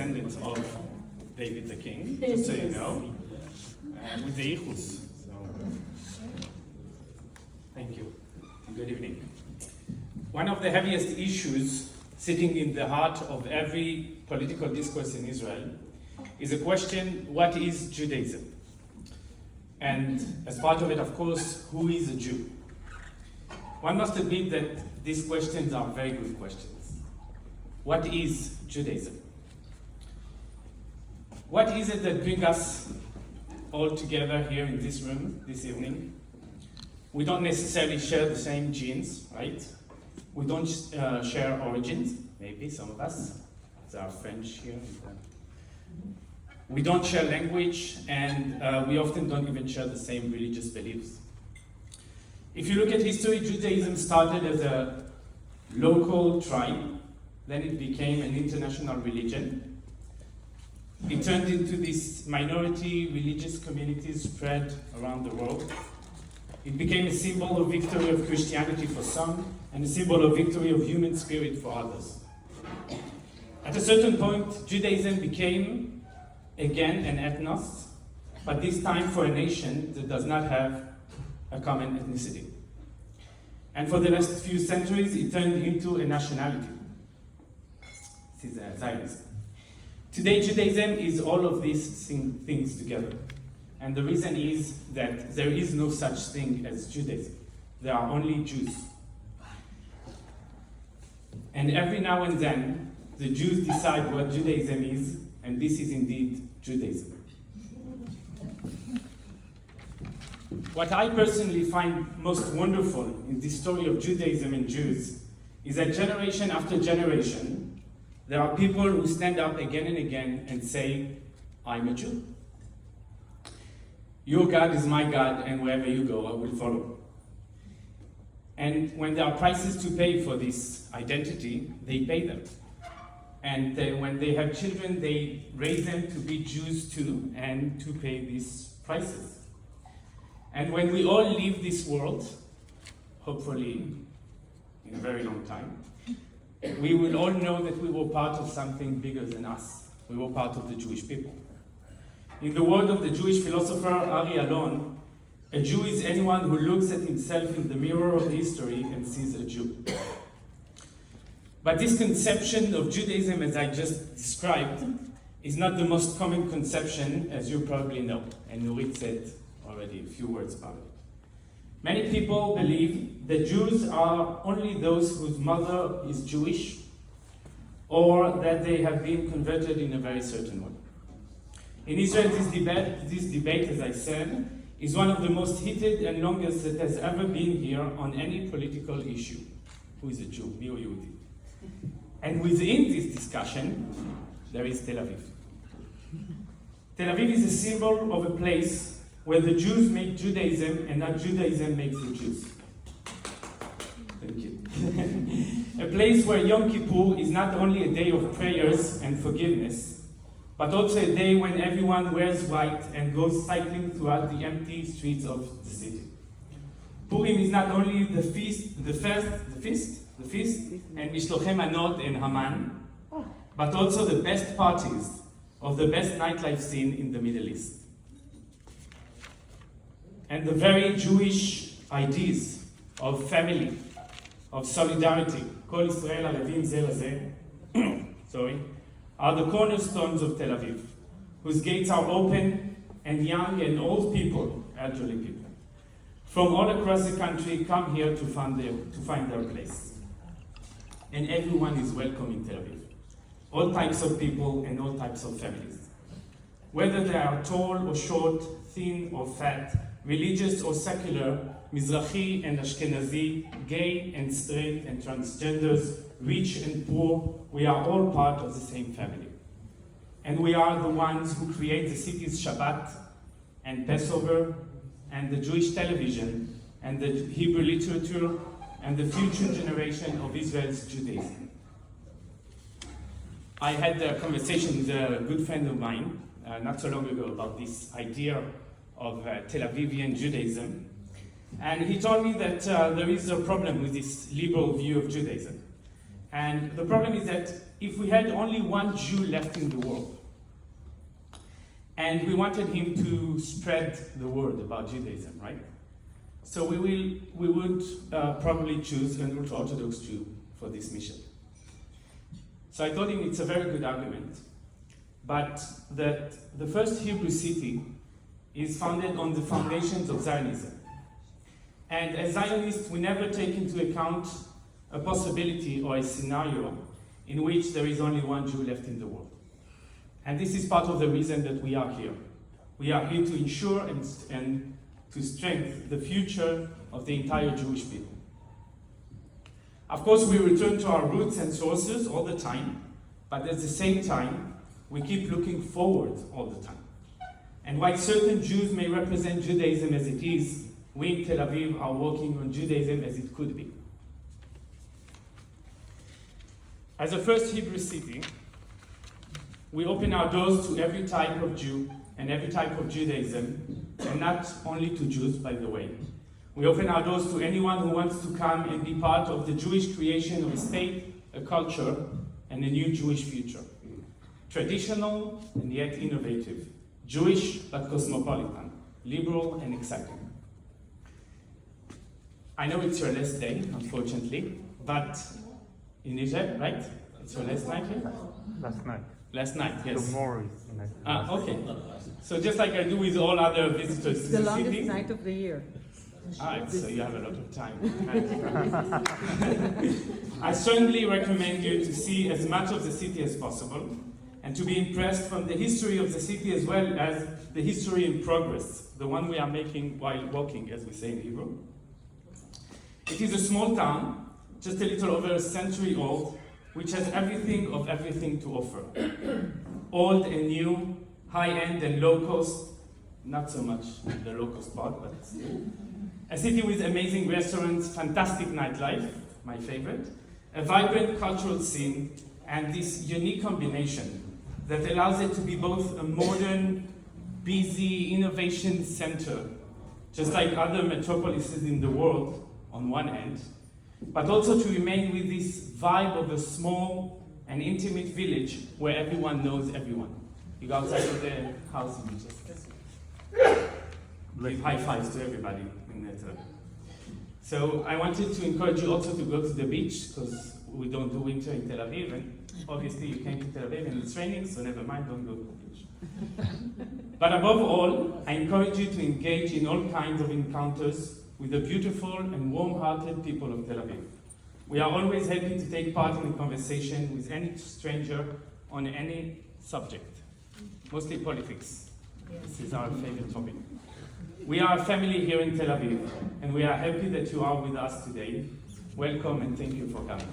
descendants of David the king, just so you know, with the Ichus. So, thank you. Good evening. One of the heaviest issues sitting in the heart of every political discourse in Israel is a question: what is Judaism? And as part of it, of course, who is a Jew? One must admit that these questions are very good questions. What is Judaism? What is it that brings us all together here in this room this evening? We don't necessarily share the same genes, right? We don't share origins, maybe some of us. There are French here. We don't share language, and we often don't even share the same religious beliefs. If you look at history, Judaism started as a local tribe, then it became an international religion. It turned into this minority religious communities spread around the world. It became a symbol of victory of Christianity for some, and a symbol of victory of human spirit for others. At a certain point, Judaism became again an ethnos, but this time for a nation that does not have a common ethnicity. And for the last few centuries, it turned into a nationality. This is Zionism. Today, Judaism is all of these things together. And the reason is that there is no such thing as Judaism. There are only Jews. And every now and then, the Jews decide what Judaism is, and this is indeed Judaism. What I personally find most wonderful in this story of Judaism and Jews is that generation after generation, there are people who stand up again and again and say, I'm a Jew. Your God is my God, and wherever you go, I will follow. And when there are prices to pay for this identity, they pay them. And when they have children, they raise them to be Jews too, and to pay these prices. And when we all leave this world, hopefully in a very long time, we will all know that we were part of something bigger than us. We were part of the Jewish people. In the word of the Jewish philosopher Ari Alon, a Jew is anyone who looks at himself in the mirror of history and sees a Jew. But this conception of Judaism, as I just described, is not the most common conception, as you probably know, and Nurit said already a few words about it. Many people believe that Jews are only those whose mother is Jewish, or that they have been converted in a very certain way. In Israel, this debate, as I said, is one of the most heated and longest that has ever been here on any political issue. Who is a Jew? Me or Yehudi? And within this discussion, there is Tel Aviv. Tel Aviv is a symbol of a place where the Jews make Judaism and not Judaism makes the Jews. Thank you. A place where Yom Kippur is not only a day of prayers and forgiveness, but also a day when everyone wears white and goes cycling throughout the empty streets of the city. Purim is not only the feast, and Mishlochei Manot and Haman, but also the best parties of the best nightlife scene in the Middle East. And the very Jewish ideas of family, of solidarity, Kol Israel Arevim Ze Leze, are the cornerstones of Tel Aviv, whose gates are open, and young and old people, elderly people, from all across the country come here to find their place. And everyone is welcome in Tel Aviv. All types of people and all types of families. Whether they are tall or short, thin or fat, religious or secular, Mizrahi and Ashkenazi, gay and straight and transgenders, rich and poor, we are all part of the same family. And we are the ones who create the city's Shabbat and Passover and the Jewish television and the Hebrew literature and the future generation of Israel's Judaism. I had a conversation with a good friend of mine not so long ago about this idea of Tel Avivian Judaism. And he told me that there is a problem with this liberal view of Judaism. And the problem is that if we had only one Jew left in the world, and we wanted him to spread the word about Judaism, right? So we would probably choose an ultra-Orthodox Jew for this mission. So I told him it's a very good argument, but that the first Hebrew city is founded on the foundations of Zionism. And as Zionists, we never take into account a possibility or a scenario in which there is only one Jew left in the world. And this is part of the reason that we are here. We are here to ensure and to strengthen the future of the entire Jewish people. Of course, we return to our roots and sources all the time, but at the same time, we keep looking forward all the time. And while certain Jews may represent Judaism as it is, we in Tel Aviv are working on Judaism as it could be. As a first Hebrew city, we open our doors to every type of Jew and every type of Judaism, and not only to Jews, by the way. We open our doors to anyone who wants to come and be part of the Jewish creation of a state, a culture, and a new Jewish future. Traditional and yet innovative. Jewish but cosmopolitan. Liberal and exciting. I know it's your last day, unfortunately, but in Egypt, right? It's your last night here? Last night. Last night, yes. Tomorrow is night. Okay. So just like I do with all other visitors to The the longest city. night of the year. So you have a lot of time. I strongly recommend you to see as much of the city as possible and to be impressed from the history of the city as well as the history in progress, the one we are making while walking, as we say in Hebrew. It is a small town, just a little over a century old, which has everything to offer. Old and new, high-end and low-cost, not so much the low-cost part, but a city with amazing restaurants, fantastic nightlife, my favorite, a vibrant cultural scene, and this unique combination that allows it to be both a modern, busy innovation center, just like other metropolises in the world on one hand, but also to remain with this vibe of a small and intimate village where everyone knows everyone. You go outside of the house and you just give high fives to everybody in that. So I wanted to encourage you also to go to the beach, because we don't do winter in Tel Aviv, and obviously you came to Tel Aviv and it's raining, so never mind, don't go to the beach. But above all, I encourage you to engage in all kinds of encounters with the beautiful and warm-hearted people of Tel Aviv. We are always happy to take part in a conversation with any stranger on any subject, mostly politics. This is our favorite topic. We are a family here in Tel Aviv, and we are happy that you are with us today. Welcome and thank you for coming.